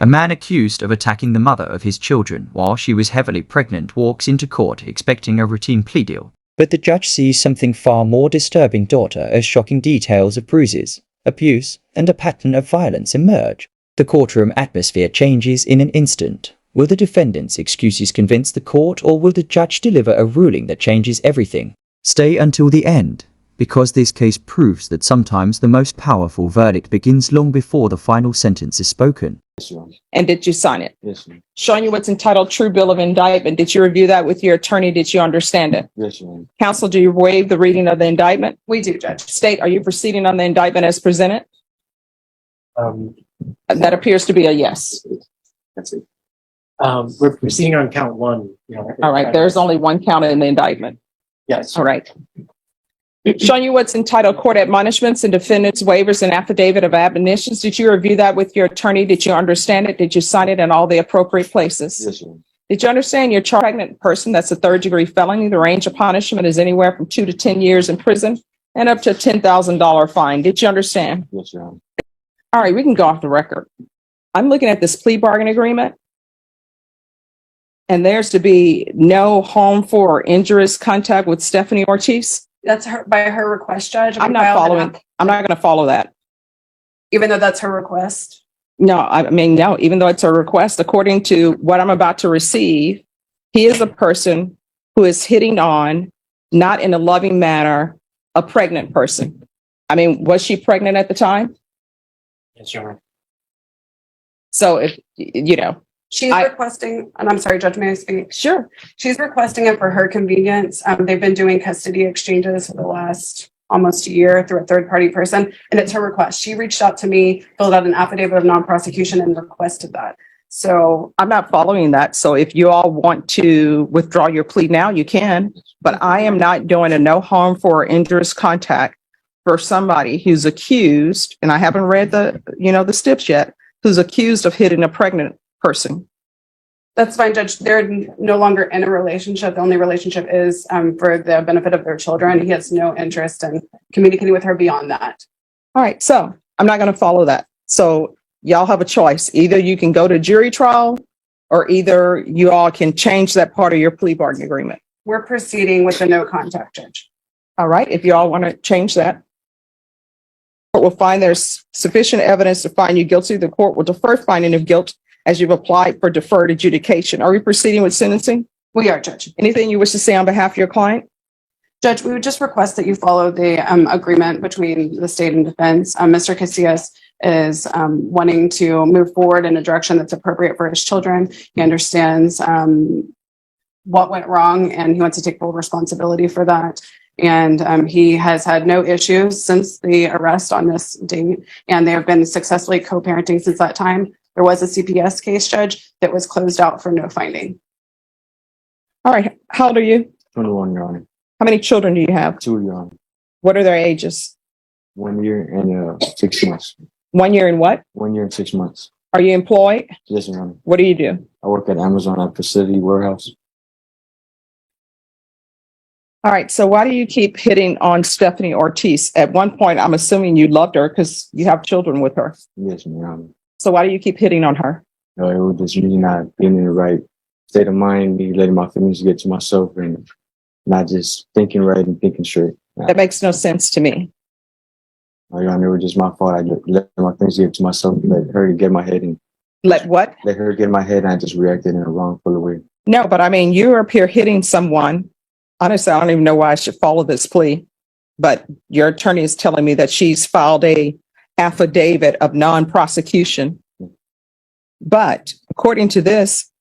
A man accused of attacking the mother of his children while she was heavily pregnant walks into court expecting a routine plea deal. But the judge sees something far more disturbing daughter as shocking details of bruises, abuse, and a pattern of violence emerge. The courtroom atmosphere changes in an instant. Will the defendant's excuses convince the court, or will the judge deliver a ruling that changes everything? Stay until the end, because this case proves that sometimes the most powerful verdict begins long before the final sentence is spoken. Yes, ma'am. And did you sign it? Yes, ma'am. Showing you what's entitled True Bill of Indictment. Did you review that with your attorney? Did you understand it? Yes, ma'am. Counsel, do you waive the reading of the indictment? We do, Judge. State, are you proceeding on the indictment as presented? That appears to be a yes. That's it. We're proceeding on count one. All right, there's only one count in the indictment. Yes. All right. Showing you what's entitled Court Admonishments and Defendants Waivers and Affidavit of Admonitions. Did you review that with your attorney? Did you understand it? Did you sign it in all the appropriate places? Yes, ma'am. Did you understand you're a pregnant person? That's a third-degree felony. The range of punishment is anywhere from 2 to 10 years in prison and up to a $10,000 fine. Did you understand? Yes, ma'am. All right, we can go off the record. I'm looking at this plea bargain agreement, and there's to be no harmful or injurious contact with Stephanie Ortiz. That's by her request, Judge. I'm not following. I'm not going to follow that. Even though that's her request. No, I mean, no, even though it's a request, according to what I'm about to receive, he is a person who is hitting on, not in a loving manner, a pregnant person. I mean, was she pregnant at the time? Yes, Your Honor. So if, you know, She's requesting, and I'm sorry, Judge, may I speak? sure. She's requesting it for her convenience. They've been doing custody exchanges for the last almost a year through a third-party person, and it's her request. She reached out to me, filled out an affidavit of non-prosecution, and requested that. So I'm not following that. So if you all want to withdraw your plea now, you can, but I am not doing a no harmful or injurious contact for somebody who's accused, and I haven't read the, the steps yet, who's accused of hitting a pregnant person. that's fine, Judge. They're no longer in a relationship. The only relationship is for the benefit of their children. He has no interest in communicating with her beyond that. All right. So I'm not going to follow that. So y'all have a choice. Either you can go to jury trial, or either you all can change that part of your plea bargain agreement. We're proceeding with the no contact, Judge. All right. If you all want to change that, court will find there's sufficient evidence to find you guilty. The court will defer finding of guilt as you've applied for deferred adjudication. Are we proceeding with sentencing? We are, Judge. Anything you wish to say on behalf of your client? Judge, we would just request that you follow the agreement between the state and defense. Mr. Casillas is wanting to move forward in a direction that's appropriate for his children. He understands what went wrong, and he wants to take full responsibility for that. And he has had no issues since the arrest on this date, and they have been successfully co-parenting since that time. There was a CPS case, Judge, that was closed out for no finding. All right. How old are you? 21, Your Honor. How many children do you have? 2, Your Honor. What are their ages? 1 year and 6 months. 1 year and what? 1 year and 6 months. Are you employed? Yes, Your Honor. What do you do? I work at Amazon at Facility Warehouse. All right. So why do you keep hitting on Stephanie Ortiz? At one point, I'm assuming you loved her because you have children with her. Yes, Your Honor. So why do you keep hitting on her? It was just me not being in the right state of mind, me letting my feelings get to myself and not just thinking right and thinking straight. That makes no sense to me. Your Honor, it was just my fault. I let my feelings get to myself, let her get in my head and Let what? let her get in my head, and I just reacted in a wrongful way. No, but I mean, you're up here hitting someone. Honestly, I don't even know why I should follow this plea, but your attorney is telling me that she's filed a affidavit of non-prosecution. But according to this,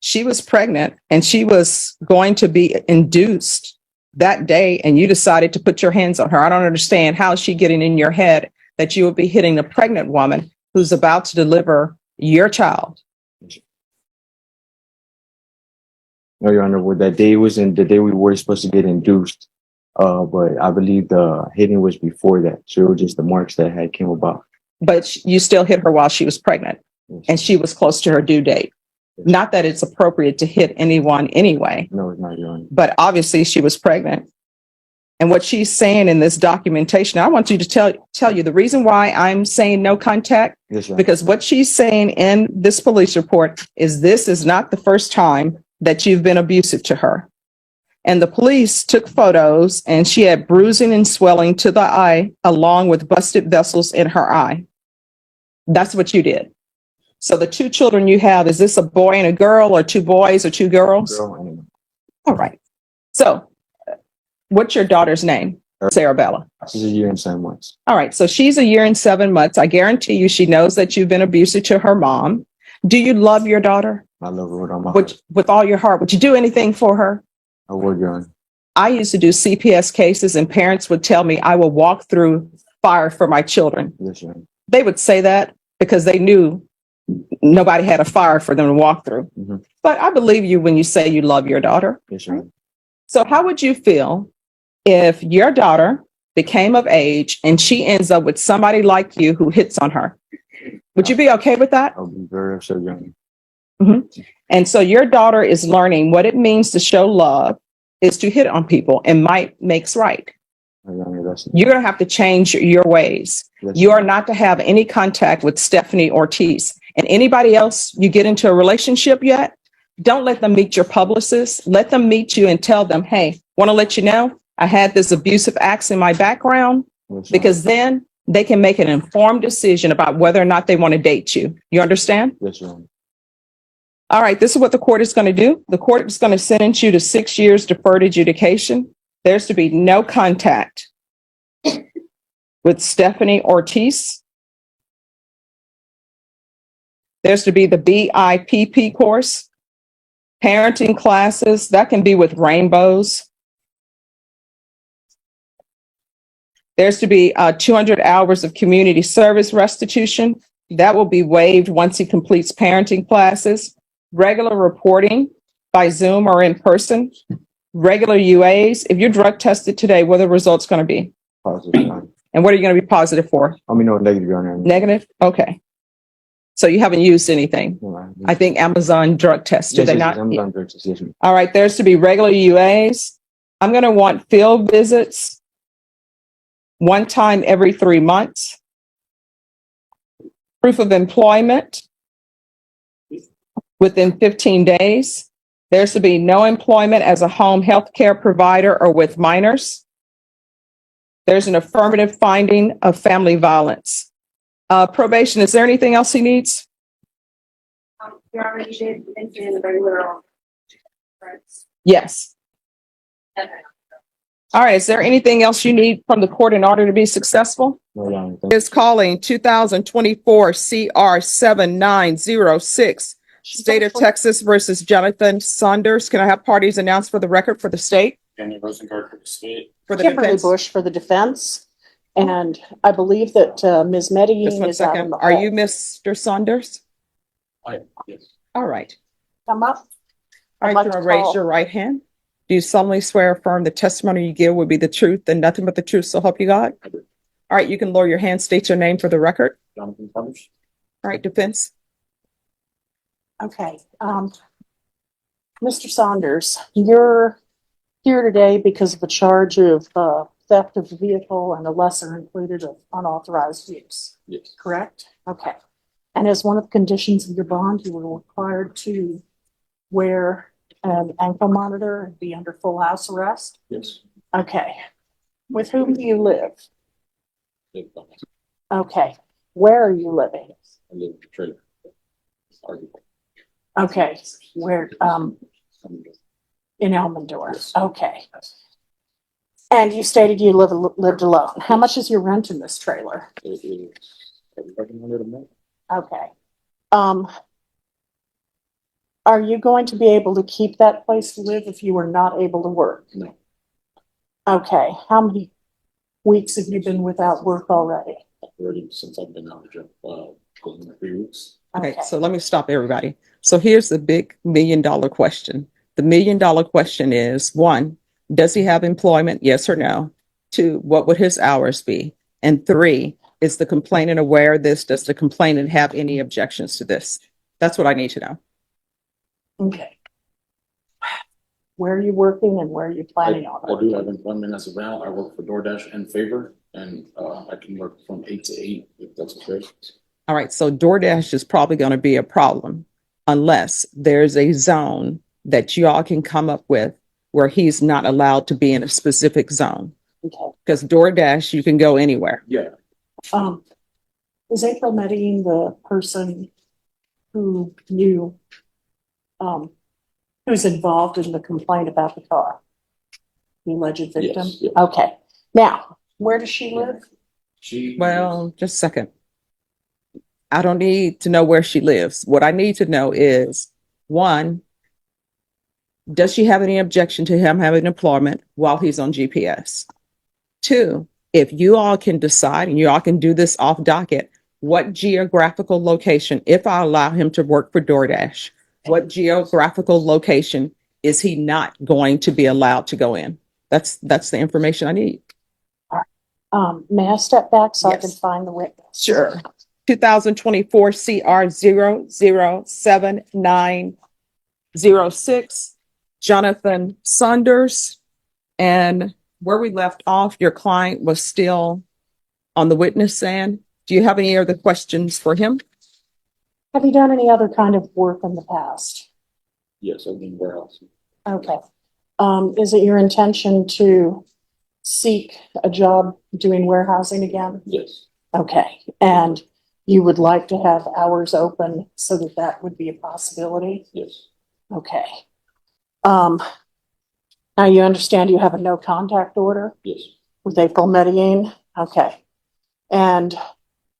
she was pregnant and she was going to be induced that day, and you decided to put your hands on her. I don't understand how is she getting in your head that you would be hitting a pregnant woman who's about to deliver your child. No, Your Honor, well, that day wasn't the day we were supposed to get induced. But I believe the hitting was before that. So it was just the marks that had came about. But you still hit her while she was pregnant, Yes. and she was close to her due date. Yes. Not that it's appropriate to hit anyone anyway, No, it's not, Your Honor. but obviously she was pregnant. And what she's saying in this documentation, I want you to tell you the reason why I'm saying no contact, Yes, Your Honor. because what she's saying in this police report is this is not the first time that you've been abusive to her. And the police took photos and she had bruising and swelling to the eye along with busted vessels in her eye. That's what you did. So the two children you have, is this a boy and a girl, or two boys or two girls? Girl and All right. So what's your daughter's name? Sarabella. she's a year and 7 months. All right. So she's a year and 7 months. I guarantee you she knows that you've been abusive to her mom. Do you love your daughter? I love her with all my heart. With all your heart? Would you do anything for her? I would, Your Honor. I used to do CPS cases and parents would tell me I will walk through fire for my children. Yes, Your Honor. They would say that because they knew nobody had a fire for them to walk through. Mhm. But I believe you when you say you love your daughter. Yes, Your Honor. So how would you feel if your daughter became of age and she ends up with somebody like you who hits on her? Would you be okay with that? I would be very upset, Your Honor. And so your daughter is learning what it means to show love is to hit on people, and might makes right. Your Honor, that's You're going to have to change your ways. yes, You are not to have any contact with Stephanie Ortiz. And anybody else you get into a relationship yet, don't let them meet your publicist. Let them meet you and tell them, hey, want to let you know, I had this abusive acts in my background, Yes, Your because then they can make an informed decision about whether or not they want to date you. You understand? Honor. Yes, Your Honor. All right, this is what the court is going to do. The court is going to sentence you to 6 years deferred adjudication. There's to be no contact with Stephanie Ortiz. There's to be the BIPP course, parenting classes. That can be with rainbows. There's to be 200 hours of community service restitution. That will be waived once he completes parenting classes. Regular reporting by Zoom or in person. Regular UAs. If you're drug tested today, what are the results going to be? Positive, Your Honor. And what are you going to be positive for? I mean, no, negative, Your Honor. Negative? Okay. So you haven't used anything. No, I think Amazon drug tests, do yes, they yes, not? yes, I'm done, Judge. Yes, ma'am. All right, there's to be regular UAs. I'm going to want field visits one time every 3 months. Proof of employment within 15 days. There's to be no employment as a home health care provider or with minors. There's an affirmative finding of family violence. Probation, is there anything else he needs? You already did mention the regular. Yes. All right, is there anything else you need from the court in order to be successful? No, Your Honor. Thank Is calling 2024 CR 7906, State of Texas versus Jonathan Saunders. Can I have parties announced for the record for the state? Kenny Rosengart for the state. For the Kimberly defense? Bush for the defense. And I believe that Ms. Just Medellin one is out in second. the Are hall. you Mr. Saunders? Yes. All right. Come up. All right, I'd like you to want to raise call- your right hand? Do you solemnly swear or affirm the testimony you give will be the truth and nothing but the truth, so help you God? I do. All right, you can lower your hand, state your name for the record. Jonathan Summers. All right, defense. Okay. Mr. Saunders, you're here today because of a charge of theft of a vehicle and a lesser included of unauthorized use, Yes. correct? Okay. And as one of the conditions of your bond, you were required to wear an ankle monitor and be under full house arrest? Yes. Okay. With whom do you live? I Okay. Where are you living? live in the trailer. Arguable. Okay. Where, in Elmendorf? Okay. And you stated you lived alone. How much is your rent in this trailer? It is $700 a month. Okay. Are you going to be able to keep that place to live if you were not able to work? No. Okay. How many weeks have you been without work already? Already since I've been out of job, going on 3 weeks. Okay, so let me stop everybody. So here's the big $1 million question. The $1 million question is, 1, does he have employment? Yes or no? 2, what would his hours be? And 3, is the complainant aware of this? Does the complainant have any objections to this? That's what I need to know. Okay. where are you working and where are you planning on I do working? have employment as of now. I work for DoorDash and Favor, and I can work from 8 to 8 if that's okay. All right, so DoorDash is probably going to be a problem unless there's a zone that you all can come up with where he's not allowed to be in a specific zone. Okay. Because DoorDash, you can go anywhere. Yeah, Is April Medellin the person who you, who's involved in the complaint about the car? The alleged victim? Yes, yes. Okay. Now, where does she live? she. Well, just a second. I don't need to know where she lives. What I need to know is, one, does she have any objection to him having employment while he's on GPS? Two, if you all can decide, and you all can do this off docket, what geographical location, if I allow him to work for DoorDash, what geographical location is he not going to be allowed to go in? That's the information I need. May I step back so I can Yes. find the witness? Sure. 2024 CR 007906, Jonathan Saunders. And where we left off, your client was still on the witness stand. Do you have any other questions for him? Have you done any other kind of work in the past? Yes, I've been warehouse. Okay. Is it your intention to seek a job doing warehousing again? Yes, Okay. And you would like to have hours open so that that would be a possibility? yes, Okay. Now you understand you have a no contact order yes, with April Medellin? Okay. And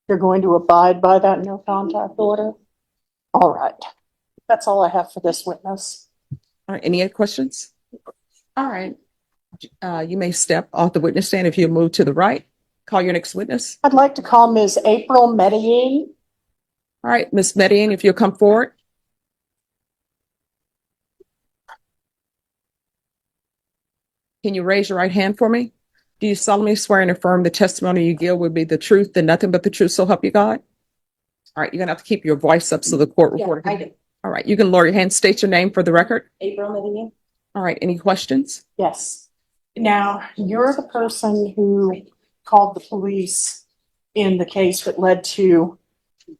you're going to abide by that no contact order? All right. That's all I have for this witness. All right, any other questions? All right. You may step off the witness stand if you move to the right. Call your next witness. I'd like to call Ms. April Medellin. All right, Ms. Medellin, if you'll come forward. Can you raise your right hand for me? Do you solemnly swear and affirm the testimony you give will be the truth and nothing but the truth, so help you God? All right, you're gonna have to keep your voice up so the court reporter I can. do. All right, you can lower your hand, state your name for the record. April Medellin? All right, any questions? Yes. Now, you're the person who called the police in the case that led to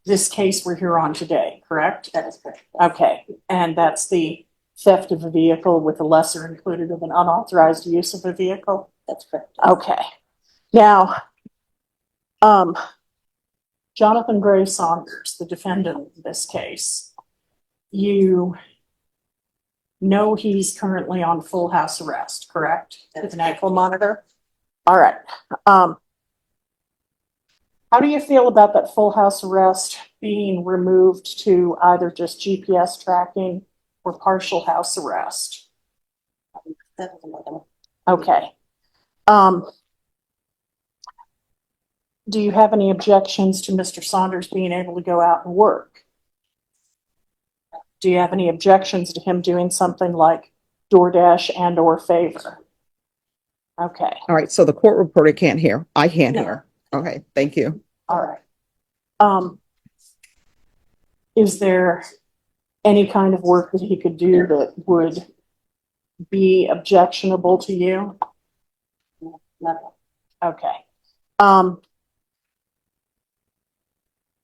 this case we're here on today, correct? That is correct. Okay, and that's the theft of a vehicle with a lesser included of an unauthorized use of a vehicle? That's correct. Okay. Now, Jonathan Gray Saunders, the defendant in this case, you know he's currently on full house arrest, correct? With an ankle monitor? All right. How do you feel about that full house arrest being removed to either just GPS tracking or partial house arrest? That was another one. Okay. Do you have any objections to Mr. Saunders being able to go out and work? Do you have any objections to him doing something like DoorDash and or Favor? Okay, All right, so the court reporter can't hear. I can't No. hear. Okay, thank you. all right. Is there any kind of work that he could do that would be objectionable to you? Nothing. Okay.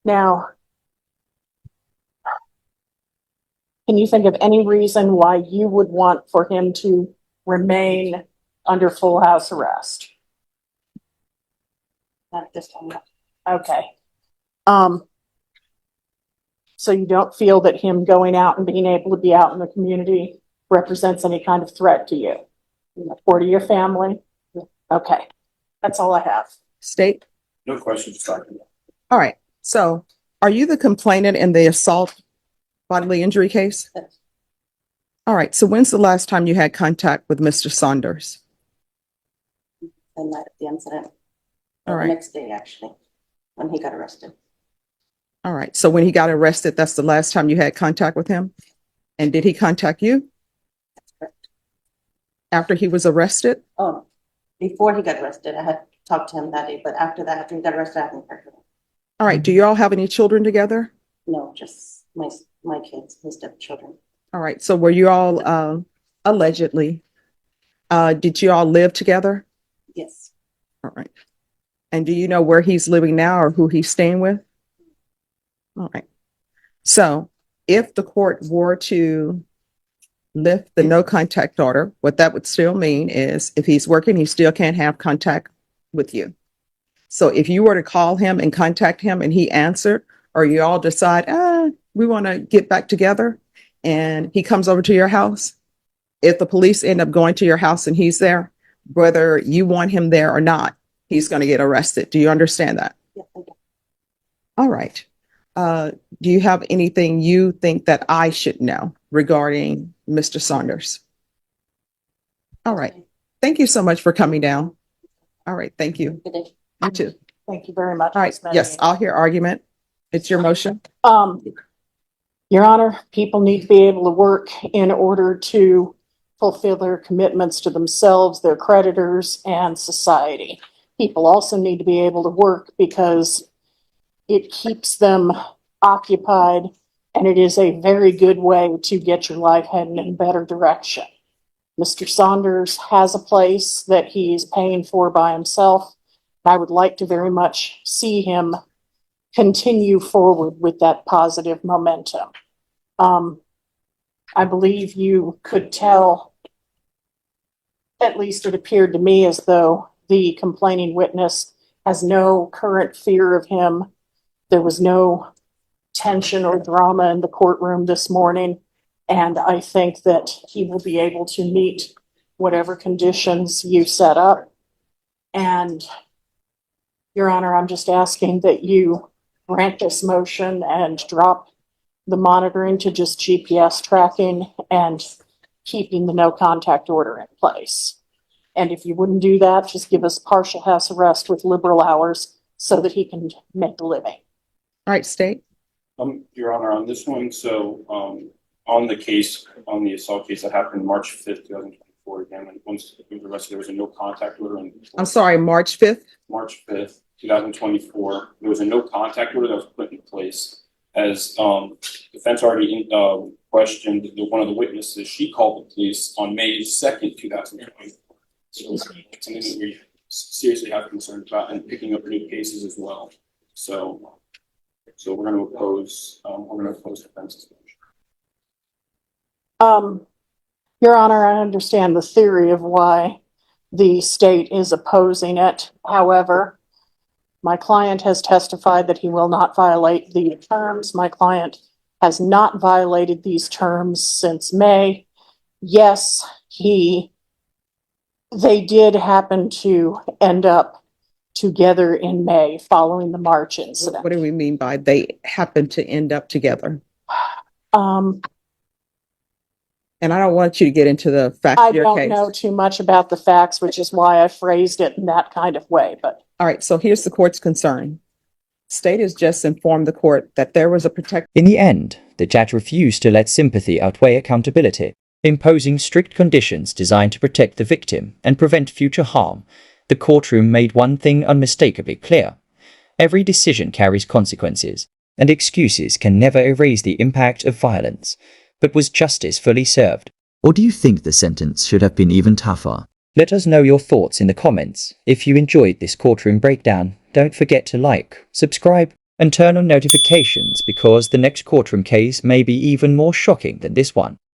Now, can you think of any reason why you would want for him to remain under full house arrest? Not at this time. Okay. So you don't feel that him going out and being able to be out in the community represents any kind of threat to you or to your family? Okay, that's all I have. State. no questions, Dr. All right, so are you the complainant in the assault bodily injury case? Yes. All right, so when's the last time you had contact with Mr. Saunders? The night of the incident. All The right. next day, actually, when he got arrested. All right, so when he got arrested, that's the last time you had contact with him? And did he contact you That's correct. after he was arrested? Oh, before he got arrested, I had talked to him that day, but after that, after he got arrested, I haven't heard from him. All right, do you all have any children together? No, just my kids, my stepchildren. All right, so were you all allegedly. Did you all live together? Yes. All right. And do you know where he's living now or who he's staying with? All right. So if the court were to lift the no contact order, what that would still mean is if he's working, he still can't have contact with you. So if you were to call him and contact him and he answered, or you all decide, we want to get back together, and he comes over to your house, if the police end up going to your house and he's there, whether you want him there or not, he's going to get arrested. Do you understand that? Yes, I do. All right. Do you have anything you think that I should know regarding Mr. Saunders? All right. Thank you so much for coming down. All right. Thank you. Good day. You too. Thank you very much. All right. Ms. Mendenhall. Yes, I'll hear argument. It's your motion. Your Honor, people need to be able to work in order to fulfill their commitments to themselves, their creditors, and society. People also need to be able to work because it keeps them occupied, and it is a very good way to get your life heading in a better direction. Mr. Saunders has a place that he's paying for by himself. I would like to very much see him continue forward with that positive momentum. I believe you could tell, at least it appeared to me, as though the complaining witness has no current fear of him. There was no tension or drama in the courtroom this morning, and I think that he will be able to meet whatever conditions you set up. And Your Honor, I'm just asking that you grant this motion and drop the monitoring to just GPS tracking and keeping the no contact order in place. And if you wouldn't do that, just give us partial house arrest with liberal hours so that he can make a living. All right, State. Your Honor, on this one, so on the case, on the assault case that happened March 5th, 2024, again, and once he was arrested, there was a no contact order. I'm sorry, March 5th? March 5th, 2024, there was a no contact order that was put in place. As defense already questioned one of the witnesses, she called the police on May 2nd, 2024. So it's something that we seriously have concerns about, and picking up new cases as well. So we're going to oppose defense's motion. Your Honor, I understand the theory of why the state is opposing it. However, my client has testified that he will not violate the terms. My client has not violated these terms since May. Yes, they did happen to end up together in May following the March incident. What do we mean by they happened to end up together? And I don't want you to get into the facts I of your don't case. know too much about the facts, which is why I phrased it in that kind of way, but. All right, so here's the court's concern. State has just informed the court that there was a protected. In the end, the judge refused to let sympathy outweigh accountability, imposing strict conditions designed to protect the victim and prevent future harm. The courtroom made one thing unmistakably clear. Every decision carries consequences, and excuses can never erase the impact of violence. But was justice fully served? Or do you think the sentence should have been even tougher? Let us know your thoughts in the comments. If you enjoyed this courtroom breakdown, don't forget to like, subscribe, and turn on notifications because the next courtroom case may be even more shocking than this one.